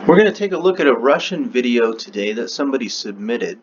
We're going to take a look at a Russian video today that somebody submitted.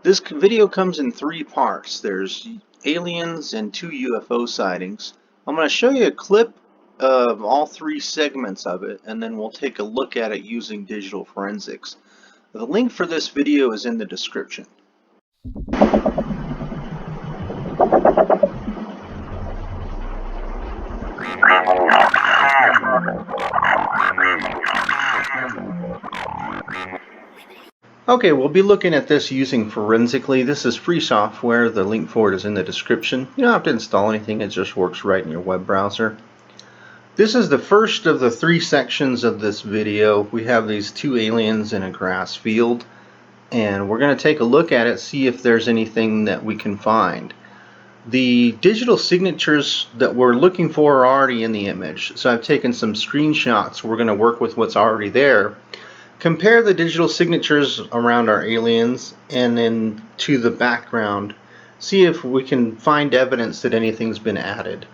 This video comes in three parts. There's aliens and two UFO sightings. I'm going to show you a clip of all three segments of it, and then we'll take a look at it using digital forensics. The link for this video is in the description. Okay, we'll be looking at this using Forensically. This is free software. The link for it is in the description. You don't have to install anything. It just works right in your web browser. This is the first of the three sections of this video. We have these two aliens in a grass field, and we're going to take a look at it, see if there's anything that we can find. The digital signatures that we're looking for are already in the image, so I've taken some screenshots. We're going to work with what's already there. Compare the digital signatures around our aliens and then to the background. See if we can find evidence that anything's been added.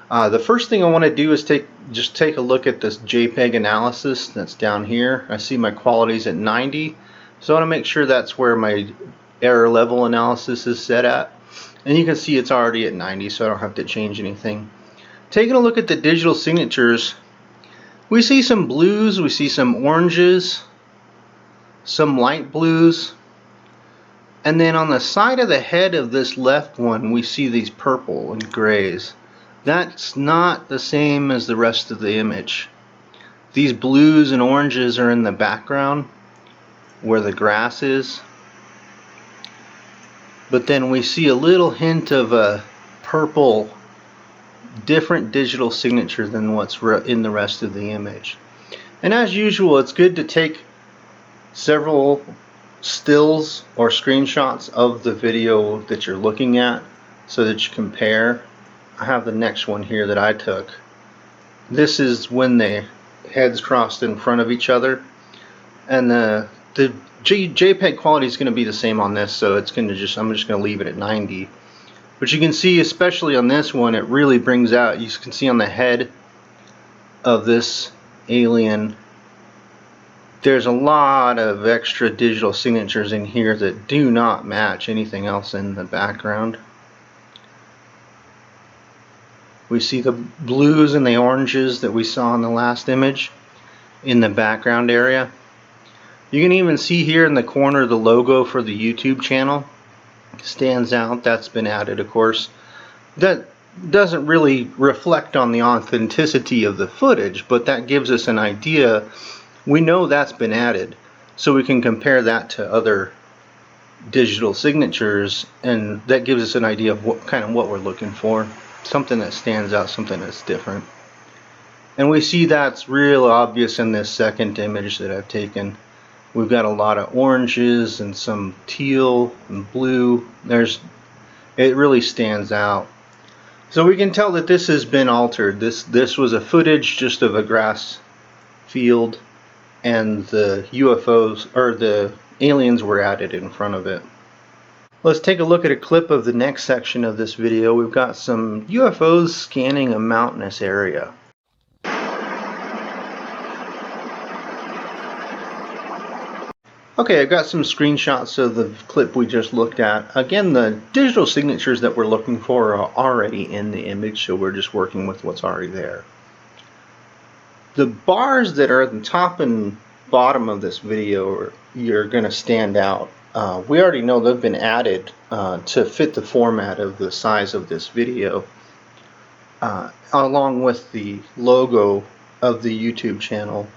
The first thing I want to do is just take a look at this JPEG analysis that's down here. I see my quality's at 90, so I want to make sure that's where my error level analysis is set at. And you can see it's already at 90, so I don't have to change anything. Taking a look at the digital signatures, we see some blues, we see some oranges, some light blues, and then on the side of the head of this left one we see these purple and grays. That's not the same as the rest of the image. These blues and oranges are in the background where the grass is, but then we see a little hint of a purple, different digital signature than what's in the rest of the image. And as usual, it's good to take several stills or screenshots of the video that you're looking at so that you compare. I have the next one here that I took. This is when the heads crossed in front of each other, and the JPEG quality is going to be the same on this, so it's going to I'm just going to leave it at 90. But you can see, especially on this one, it really brings out, you can see on the head of this alien, there's a lot of extra digital signatures in here that do not match anything else in the background. We see the blues and the oranges that we saw in the last image in the background area. You can even see here in the corner the logo for the YouTube channel stands out. That's been added, of course. That doesn't really reflect on the authenticity of the footage, but that gives us an idea. We know that's been added, so we can compare that to other digital signatures, and that gives us an idea of what we're looking for. Something that stands out, something that's different. And we see that's real obvious in this second image that I've taken. We've got a lot of oranges and some teal and blue. It really stands out. So we can tell that this has been altered. This was a footage just of a grass field, and the UFOs, or the aliens, were added in front of it. Let's take a look at a clip of the next section of this video. We've got some UFOs scanning a mountainous area. Okay, I've got some screenshots of the clip we just looked at. Again, the digital signatures that we're looking for are already in the image, so we're just working with what's already there. The bars that are at the top and bottom of this video are going to stand out. We already know they've been added to fit the format of the size of this video, along with the logo of the YouTube channel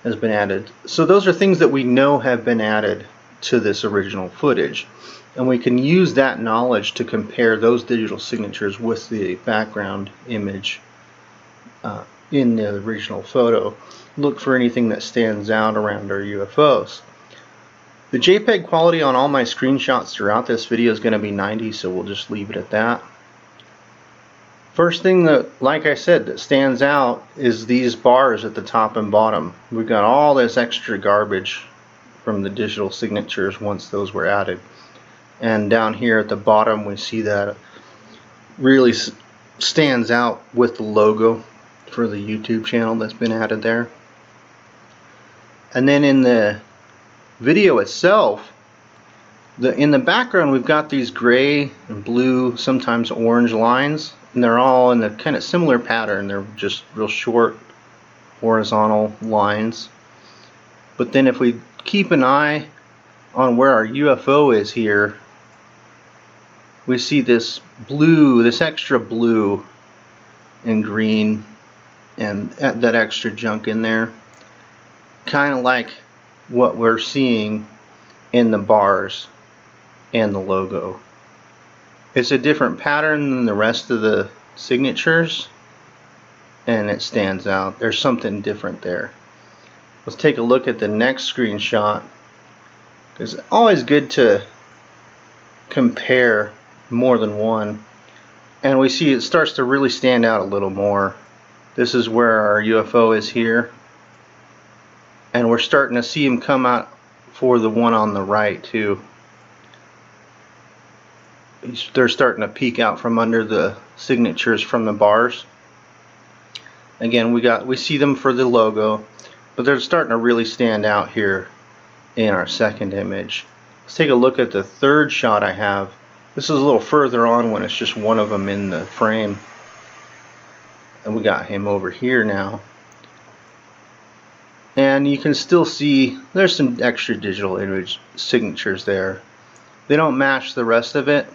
has been added. So those are things that we know have been added to this original footage, and we can use that knowledge to compare those digital signatures with the background image in the original photo. Look for anything that stands out around our UFOs. The JPEG quality on all my screenshots throughout this video is going to be 90, so we'll just leave it at that. First thing that, like I said, that stands out is these bars at the top and bottom. We've got all this extra garbage from the digital signatures once those were added. And down here at the bottom we see that it really stands out with the logo for the YouTube channel that's been added there. And then in the video itself, in the background we've got these gray and blue, sometimes orange lines, and they're all in a kind of similar pattern. They're just real short horizontal lines. But then if we keep an eye on where our UFO is here, we see this blue, this extra blue and green, and that extra junk in there, kind of like what we're seeing in the bars and the logo. It's a different pattern than the rest of the signatures, and it stands out. There's something different there. Let's take a look at the next screenshot. It's always good to compare more than one, and we see it starts to really stand out a little more. This is where our UFO is here, and we're starting to see him come out for the one on the right too. They're starting to peek out from under the signatures from the bars. Again, we see them for the logo, but they're starting to really stand out here in our second image. Let's take a look at the third shot I have. This is a little further on when it's just one of them in the frame. And we got him over here now. And you can still see there's some extra digital image signatures there. They don't match the rest of it,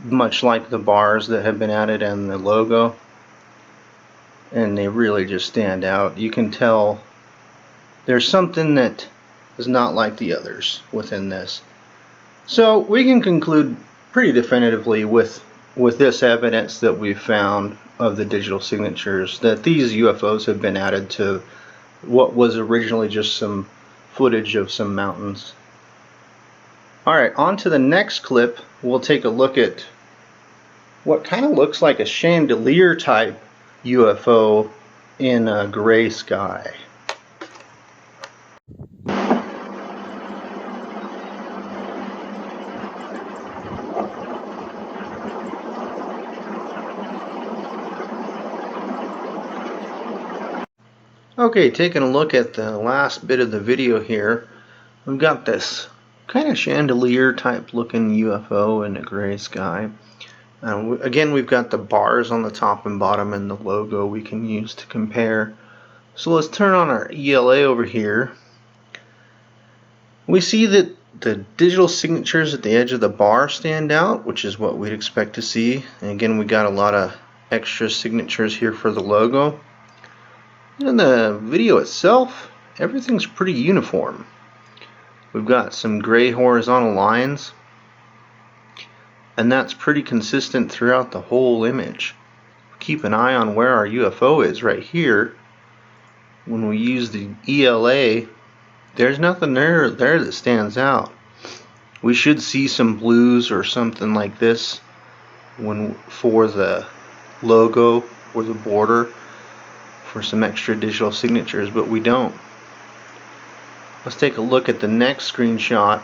much like the bars that have been added and the logo. And they really just stand out. You can tell there's something that is not like the others within this. So we can conclude pretty definitively with this evidence that we've found of the digital signatures that these UFOs have been added to what was originally just some footage of some mountains. Alright, on to the next clip. We'll take a look at what kind of looks like a chandelier type UFO in a gray sky. Okay, taking a look at the last bit of the video here, we've got this kind of chandelier type looking UFO in a gray sky. Again, we've got the bars on the top and bottom and the logo we can use to compare. So let's turn on our ELA over here. We see that the digital signatures at the edge of the bar stand out, which is what we'd expect to see. And again, we got a lot of extra signatures here for the logo. In the video itself, everything's pretty uniform. We've got some gray horizontal lines, and that's pretty consistent throughout the whole image. Keep an eye on where our UFO is right here. When we use the ELA, there's nothing there that stands out. We should see some blues or something like this for the logo or the border for some extra digital signatures, but we don't. Let's take a look at the next screenshot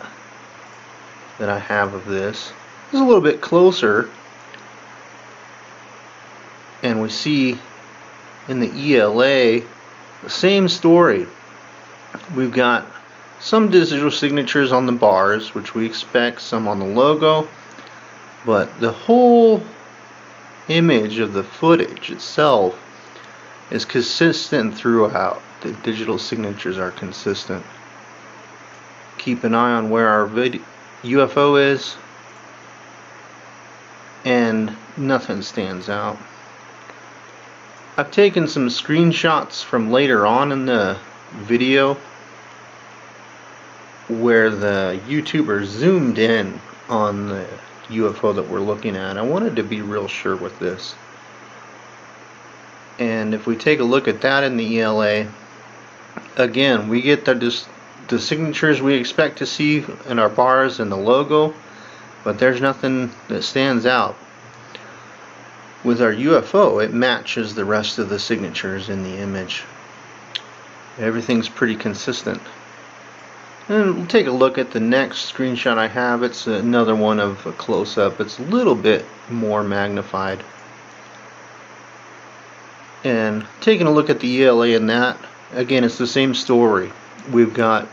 that I have of this. This is a little bit closer, and we see in the ELA the same story. We've got some digital signatures on the bars, which we expect, some on the logo, but the whole image of the footage itself is consistent throughout. The digital signatures are consistent. Keep an eye on where our UFO is, and nothing stands out. I've taken some screenshots from later on in the video where the YouTuber zoomed in on the UFO that we're looking at. I wanted to be real sure with this. And if we take a look at that in the ELA, again, we get the signatures we expect to see in our bars and the logo, but there's nothing that stands out. With our UFO, it matches the rest of the signatures in the image. Everything's pretty consistent. And we'll take a look at the next screenshot I have. It's another one of a close-up. It's a little bit more magnified. And taking a look at the ELA in that, again, it's the same story. We've got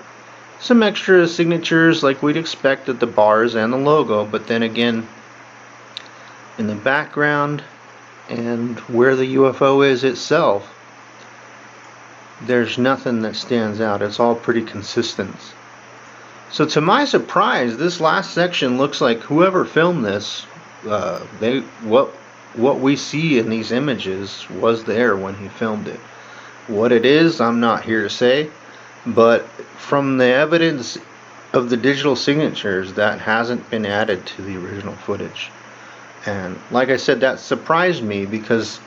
some extra signatures like we'd expect at the bars and the logo, but then again, in the background and where the UFO is itself, there's nothing that stands out. It's all pretty consistent. So to my surprise, this last section looks like whoever filmed this, what we see in these images was there when he filmed it. What it is, I'm not here to say, but from the evidence of the digital signatures, that hasn't been added to the original footage. And like I said, that surprised me because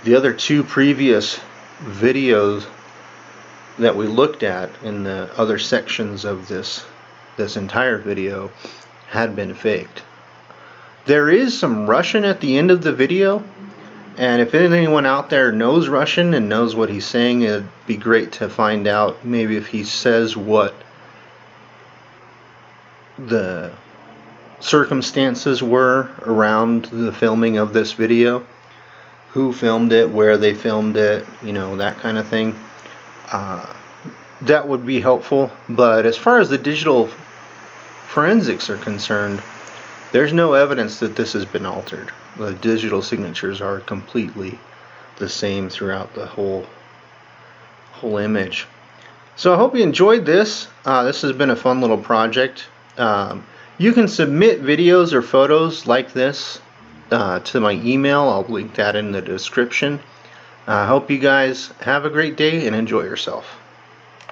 the other two previous videos that we looked at in the other sections of this entire video had been faked. There is some Russian at the end of the video, and if anyone out there knows Russian and knows what he's saying, it'd be great to find out maybe if he says what the circumstances were around the filming of this video, who filmed it, where they filmed it, you know, that kind of thing. That would be helpful. But as far as the digital forensics are concerned, there's no evidence that this has been altered. The digital signatures are completely the same throughout the whole image. So I hope you enjoyed this. This has been a fun little project. You can submit videos or photos like this to my email. I'll link that in the description. I hope you guys have a great day and enjoy yourself.